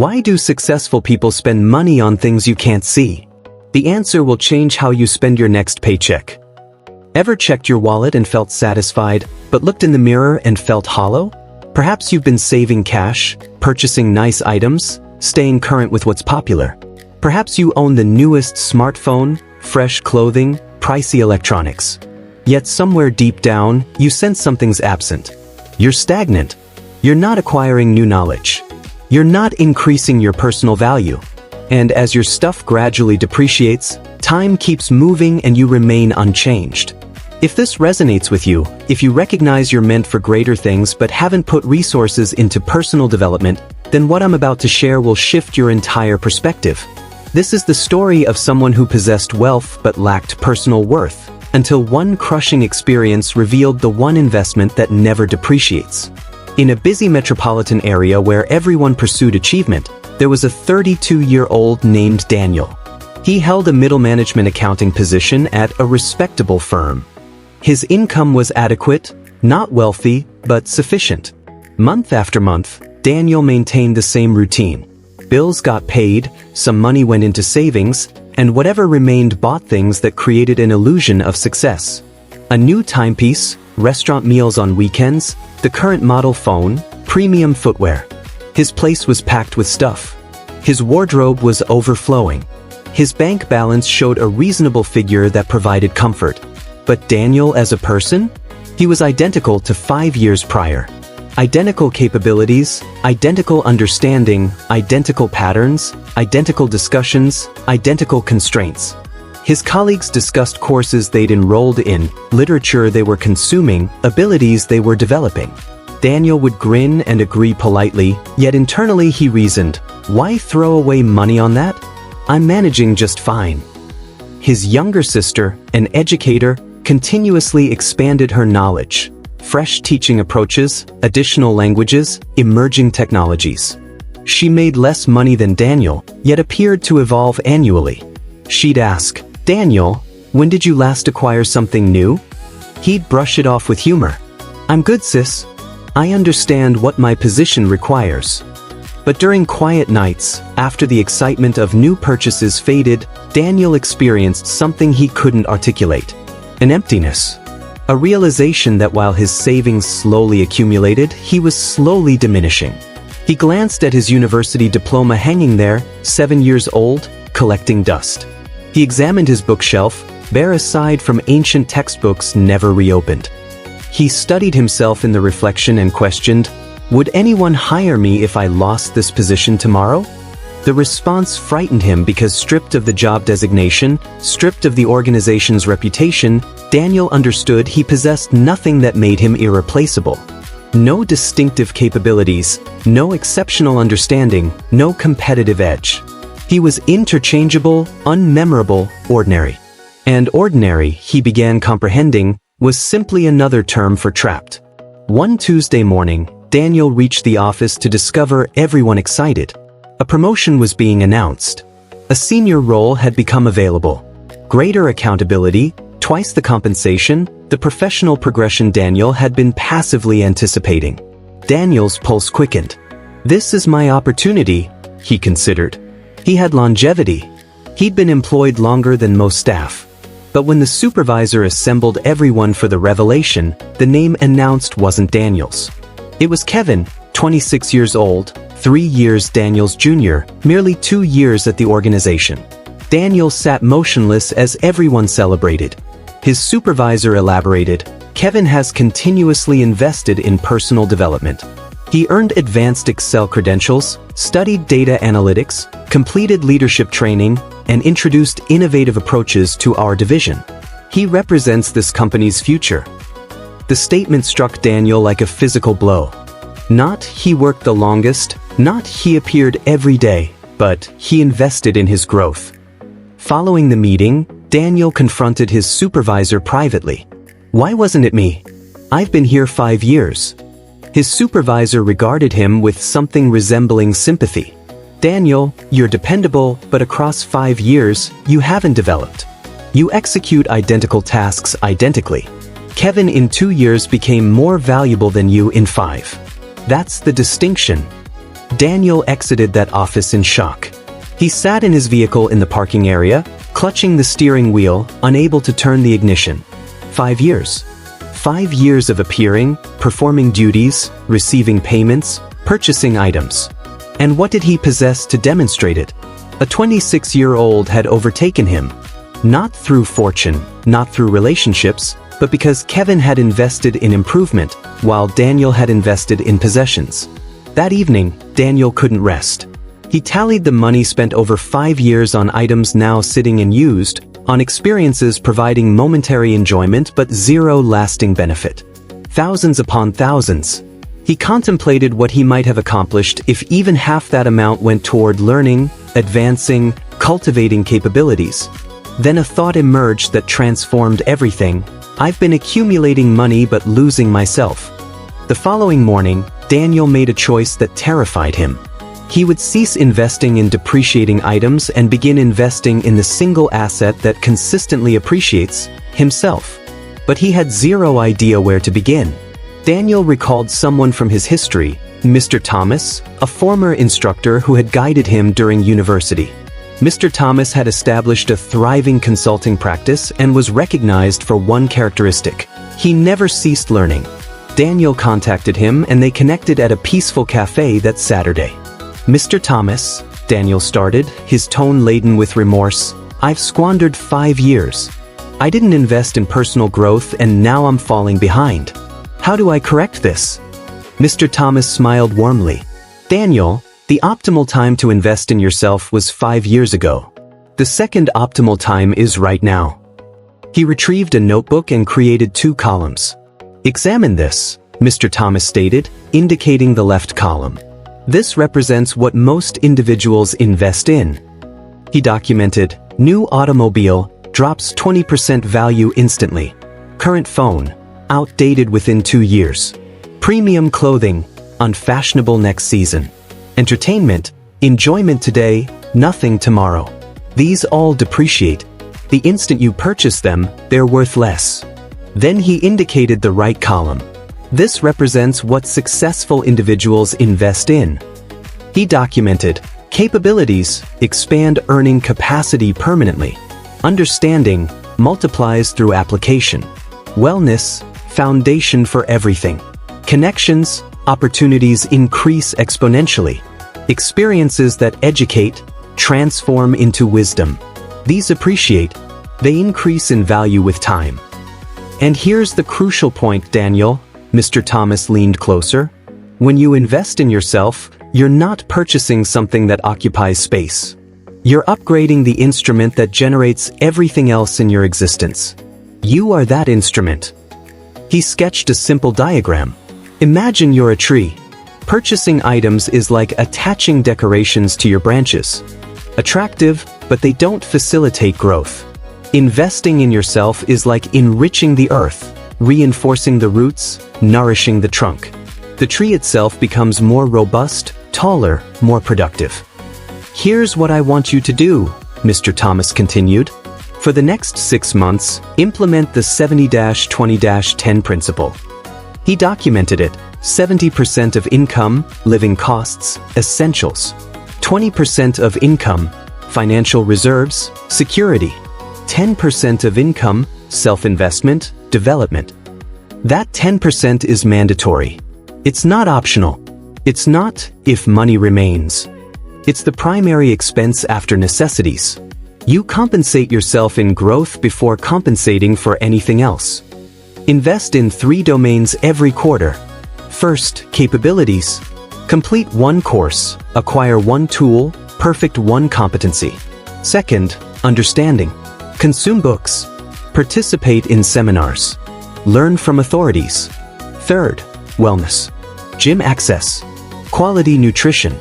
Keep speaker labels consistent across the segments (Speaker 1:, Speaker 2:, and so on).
Speaker 1: Why do successful people spend money on things you can't see? The answer will change how you spend your next paycheck. Ever checked your wallet and felt satisfied, but looked in the mirror and felt hollow? Perhaps you've been saving cash, purchasing nice items, staying current with what's popular. Perhaps you own the newest smartphone, fresh clothing, pricey electronics. Yet somewhere deep down, you sense something's absent. You're stagnant. You're not acquiring new knowledge. You're not increasing your personal value. And as your stuff gradually depreciates, time keeps moving and you remain unchanged. If this resonates with you, if you recognize you're meant for greater things but haven't put resources into personal development, then what I'm about to share will shift your entire perspective. This is the story of someone who possessed wealth but lacked personal worth, until one crushing experience revealed the one investment that never depreciates. In a busy metropolitan area where everyone pursued achievement, there was a 32-year-old named Daniel. He held a middle management accounting position at a respectable firm. His income was adequate, not wealthy, but sufficient. Month after month, Daniel maintained the same routine. Bills got paid, some money went into savings, and whatever remained bought things that created an illusion of success. A new timepiece, restaurant meals on weekends, the current model phone, premium footwear. His place was packed with stuff. His wardrobe was overflowing. His bank balance showed a reasonable figure that provided comfort. But Daniel as a person? He was identical to 5 years prior. Identical capabilities, identical understanding, identical patterns, identical discussions, identical constraints. His colleagues discussed courses they'd enrolled in, literature they were consuming, abilities they were developing. Daniel would grin and agree politely, yet internally he reasoned, why throw away money on that? I'm managing just fine. His younger sister, an educator, continuously expanded her knowledge. Fresh teaching approaches, additional languages, emerging technologies. She made less money than Daniel, yet appeared to evolve annually. She'd ask, Daniel, when did you last acquire something new? He'd brush it off with humor. I'm good, sis. I understand what my position requires. But during quiet nights, after the excitement of new purchases faded, Daniel experienced something he couldn't articulate. An emptiness. A realization that while his savings slowly accumulated, he was slowly diminishing. He glanced at his university diploma hanging there, 7 years old, collecting dust. He examined his bookshelf, bare aside from ancient textbooks never reopened. He studied himself in the reflection and questioned, would anyone hire me if I lost this position tomorrow? The response frightened him because stripped of the job designation, stripped of the organization's reputation, Daniel understood he possessed nothing that made him irreplaceable. No distinctive capabilities, no exceptional understanding, no competitive edge. He was interchangeable, unmemorable, ordinary. And ordinary, he began comprehending, was simply another term for trapped. One Tuesday morning, Daniel reached the office to discover everyone excited. A promotion was being announced. A senior role had become available. Greater accountability, twice the compensation, the professional progression Daniel had been passively anticipating. Daniel's pulse quickened. This is my opportunity, he considered. He had longevity. He'd been employed longer than most staff. But when the supervisor assembled everyone for the revelation, the name announced wasn't Daniel's. It was Kevin, 26 years old, 3 years Daniel's junior, merely 2 years at the organization. Daniel sat motionless as everyone celebrated. His supervisor elaborated, Kevin has continuously invested in personal development. He earned advanced Excel credentials, studied data analytics, completed leadership training, and introduced innovative approaches to our division. He represents this company's future. The statement struck Daniel like a physical blow. Not he worked the longest, not he appeared every day, but he invested in his growth. Following the meeting, Daniel confronted his supervisor privately. Why wasn't it me? I've been here 5 years. His supervisor regarded him with something resembling sympathy. Daniel, you're dependable, but across 5 years, you haven't developed. You execute identical tasks identically. Kevin in 2 years became more valuable than you in 5. That's the distinction. Daniel exited that office in shock. He sat in his vehicle in the parking area, clutching the steering wheel, unable to turn the ignition. 5 years. 5 years of appearing, performing duties, receiving payments, purchasing items. And what did he possess to demonstrate it? A 26-year-old had overtaken him. Not through fortune, not through relationships, but because Kevin had invested in improvement, while Daniel had invested in possessions. That evening, Daniel couldn't rest. He tallied the money spent over 5 years on items now sitting and used, on experiences providing momentary enjoyment but zero lasting benefit. Thousands upon thousands. He contemplated what he might have accomplished if even half that amount went toward learning, advancing, cultivating capabilities. Then a thought emerged that transformed everything. I've been accumulating money but losing myself. The following morning, Daniel made a choice that terrified him. He would cease investing in depreciating items and begin investing in the single asset that consistently appreciates, himself. But he had zero idea where to begin. Daniel recalled someone from his history, Mr. Thomas, a former instructor who had guided him during university. Mr. Thomas had established a thriving consulting practice and was recognized for one characteristic: he never ceased learning. Daniel contacted him and they connected at a peaceful cafe that Saturday. Mr. Thomas, Daniel started, his tone laden with remorse, I've squandered 5 years. I didn't invest in personal growth and now I'm falling behind. How do I correct this? Mr. Thomas smiled warmly. Daniel, the optimal time to invest in yourself was 5 years ago. The second optimal time is right now. He retrieved a notebook and created 2 columns. Examine this, Mr. Thomas stated, indicating the left column. This represents what most individuals invest in. He documented, new automobile, drops 20% value instantly. Current phone, outdated within 2 years. Premium clothing, unfashionable next season. Entertainment, enjoyment today, nothing tomorrow. These all depreciate. The instant you purchase them, they're worth less. Then he indicated the right column. This represents what successful individuals invest in. He documented, capabilities, expand earning capacity permanently. Understanding, multiplies through application. Wellness, foundation for everything. Connections, opportunities increase exponentially. Experiences that educate, transform into wisdom. These appreciate, they increase in value with time. And here's the crucial point, Daniel. Mr. Thomas leaned closer. When you invest in yourself, you're not purchasing something that occupies space. You're upgrading the instrument that generates everything else in your existence. You are that instrument. He sketched a simple diagram. Imagine you're a tree. Purchasing items is like attaching decorations to your branches. Attractive, but they don't facilitate growth. Investing in yourself is like enriching the earth, reinforcing the roots, nourishing the trunk. The tree itself becomes more robust, taller, more productive. Here's what I want you to do, Mr. Thomas continued. For the next 6 months, implement the 70-20-10 principle. He documented it. 70% of income, living costs, essentials. 20% of income, financial reserves, security. 10% of income, self-investment, development. That 10% is mandatory. It's not optional. It's not if money remains. It's the primary expense after necessities. You compensate yourself in growth before compensating for anything else. Invest in 3 domains every quarter. First, capabilities. Complete 1 course, acquire 1 tool, perfect 1 competency. Second, understanding. Consume books. Participate in seminars. Learn from authorities. Third, wellness. Gym access. Quality nutrition.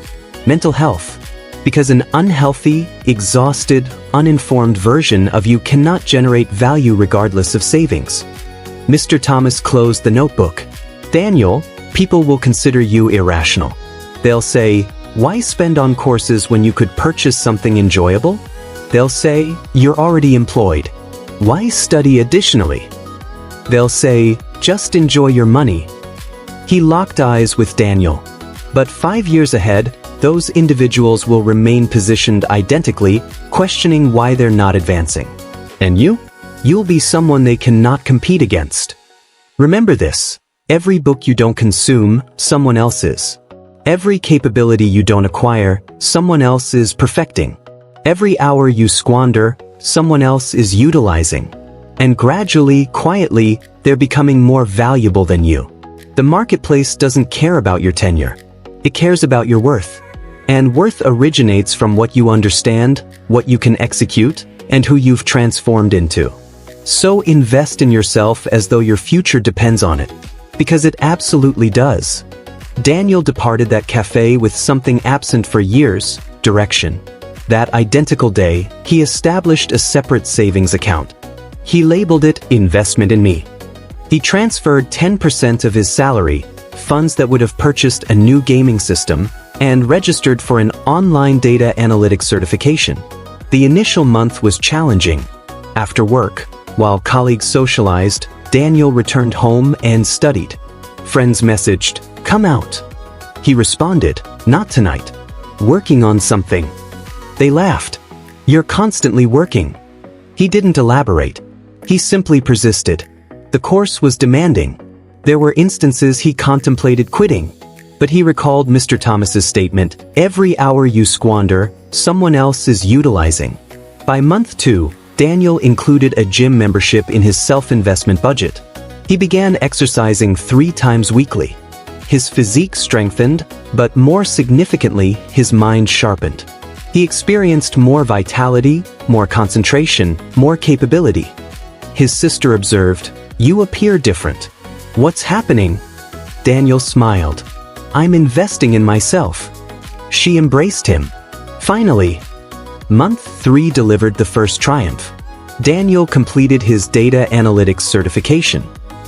Speaker 1: Mental health. Because an unhealthy, exhausted, uninformed version of you cannot generate value regardless of savings. Mr. Thomas closed the notebook. Daniel, people will consider you irrational. They'll say, why spend on courses when you could purchase something enjoyable? They'll say, you're already employed. Why study additionally? They'll say, just enjoy your money. He locked eyes with Daniel. But 5 years ahead, those individuals will remain positioned identically, questioning why they're not advancing. And you? You'll be someone they cannot compete against. Remember this: every book you don't consume, someone else is. Every capability you don't acquire, someone else is perfecting. Every hour you squander, someone else is utilizing. And gradually, quietly, they're becoming more valuable than you. The marketplace doesn't care about your tenure. It cares about your worth. And worth originates from what you understand, what you can execute, and who you've transformed into. So invest in yourself as though your future depends on it. Because it absolutely does. Daniel departed that cafe with something absent for years: direction. That identical day, he established a separate savings account. He labeled it "Investment in Me." He transferred 10% of his salary, funds that would have purchased a new gaming system, and registered for an online data analytics certification. The initial month was challenging. After work, while colleagues socialized, Daniel returned home and studied. Friends messaged, "Come out." He responded, "Not tonight. Working on something." They laughed. "You're constantly working." He didn't elaborate. He simply persisted. The course was demanding. There were instances he contemplated quitting. But he recalled Mr. Thomas's statement, "Every hour you squander, someone else is utilizing." By month 2, Daniel included a gym membership in his self-investment budget. He began exercising 3 times weekly. His physique strengthened, but more significantly, his mind sharpened. He experienced more vitality, more concentration, more capability. His sister observed, "You appear different. What's happening?" Daniel smiled. "I'm investing in myself." She embraced him. Finally, month 3 delivered the first triumph. Daniel completed his data analytics certification.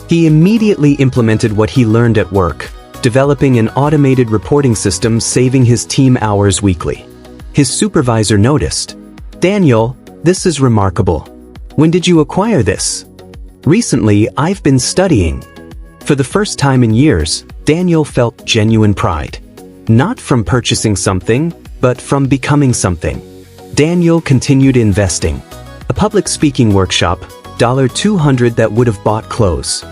Speaker 1: He immediately implemented what he learned at work, developing an automated reporting system, saving his team hours weekly. His supervisor noticed, "Daniel, this is remarkable. When did you acquire this?" "Recently, I've been studying." For the first time in years, Daniel felt genuine pride. Not from purchasing something, but from becoming something. Daniel continued investing. A public speaking workshop, $200 that would have bought clothes.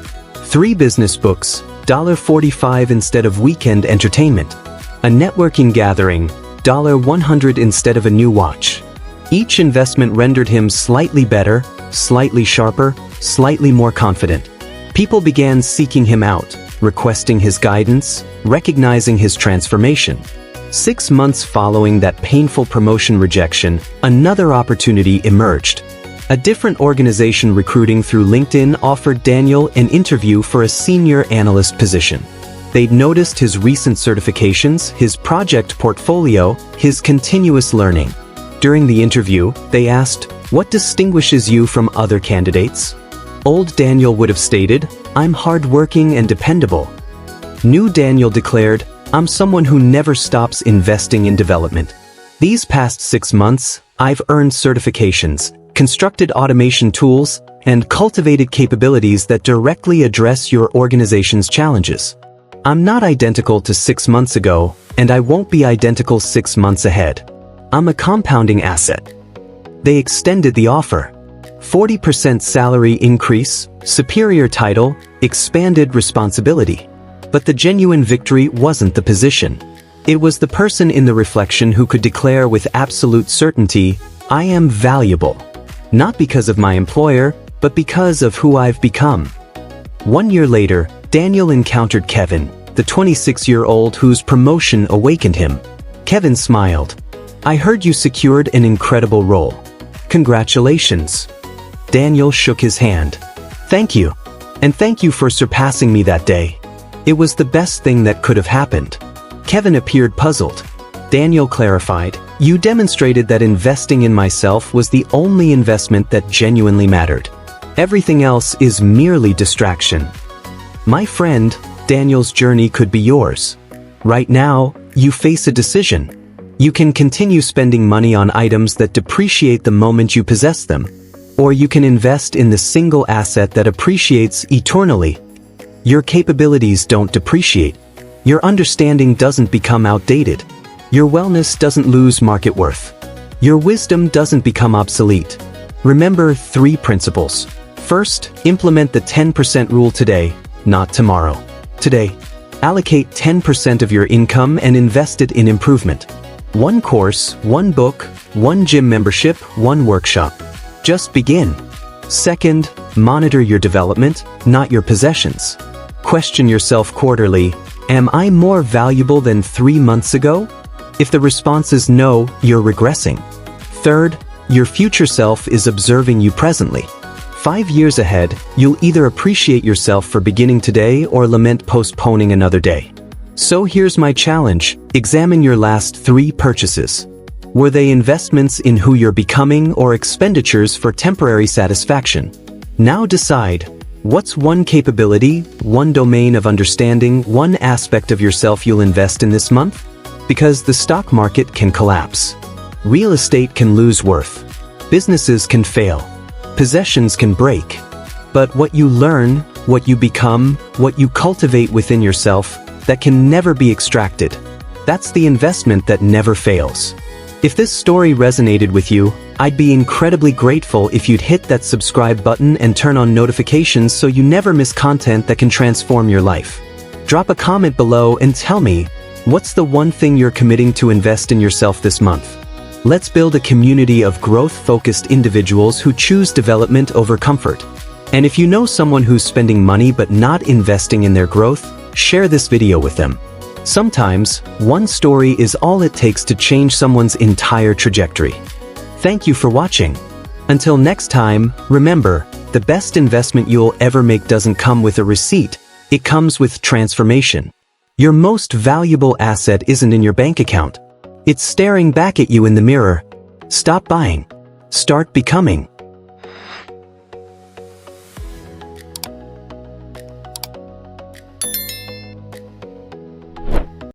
Speaker 1: 3 business books, $45 instead of weekend entertainment. A networking gathering, $100 instead of a new watch. Each investment rendered him slightly better, slightly sharper, slightly more confident. People began seeking him out, requesting his guidance, recognizing his transformation. 6 months following that painful promotion rejection, another opportunity emerged. A different organization recruiting through LinkedIn offered Daniel an interview for a senior analyst position. They'd noticed his recent certifications, his project portfolio, his continuous learning. During the interview, they asked, "What distinguishes you from other candidates?" Old Daniel would have stated, "I'm hardworking and dependable." New Daniel declared, "I'm someone who never stops investing in development. These past 6 months, I've earned certifications, constructed automation tools, and cultivated capabilities that directly address your organization's challenges. I'm not identical to 6 months ago, and I won't be identical 6 months ahead. I'm a compounding asset." They extended the offer. 40% salary increase, superior title, expanded responsibility. But the genuine victory wasn't the position. It was the person in the reflection who could declare with absolute certainty, "I am valuable. Not because of my employer, but because of who I've become." 1 year later, Daniel encountered Kevin, the 26-year-old whose promotion awakened him. Kevin smiled. "I heard you secured an incredible role. Congratulations." Daniel shook his hand. "Thank you. And thank you for surpassing me that day. It was the best thing that could have happened." Kevin appeared puzzled. Daniel clarified, "You demonstrated that investing in myself was the only investment that genuinely mattered. Everything else is merely distraction." My friend, Daniel's journey could be yours. Right now, you face a decision. You can continue spending money on items that depreciate the moment you possess them, or you can invest in the single asset that appreciates eternally. Your capabilities don't depreciate. Your understanding doesn't become outdated. Your wellness doesn't lose market worth. Your wisdom doesn't become obsolete. Remember 3 principles. First, implement the 10% rule today, not tomorrow. Today, allocate 10% of your income and invest it in improvement. 1 course, 1 book, 1 gym membership, 1 workshop. Just begin. Second, monitor your development, not your possessions. Question yourself quarterly, am I more valuable than 3 months ago? If the response is no, you're regressing. Third, your future self is observing you presently. 5 years ahead, you'll either appreciate yourself for beginning today or lament postponing another day. So here's my challenge. Examine your last 3 purchases. Were they investments in who you're becoming or expenditures for temporary satisfaction? Now decide, what's 1 capability, 1 domain of understanding, 1 aspect of yourself you'll invest in this month? Because the stock market can collapse. Real estate can lose worth. Businesses can fail. Possessions can break. But what you learn, what you become, what you cultivate within yourself, that can never be extracted. That's the investment that never fails. If this story resonated with you, I'd be incredibly grateful if you'd hit that subscribe button and turn on notifications so you never miss content that can transform your life. Drop a comment below and tell me, what's the 1 thing you're committing to invest in yourself this month? Let's build a community of growth-focused individuals who choose development over comfort. And if you know someone who's spending money but not investing in their growth, share this video with them. Sometimes, 1 story is all it takes to change someone's entire trajectory. Thank you for watching. Until next time, remember, the best investment you'll ever make doesn't come with a receipt, it comes with transformation. Your most valuable asset isn't in your bank account. It's staring back at you in the mirror. Stop buying. Start becoming.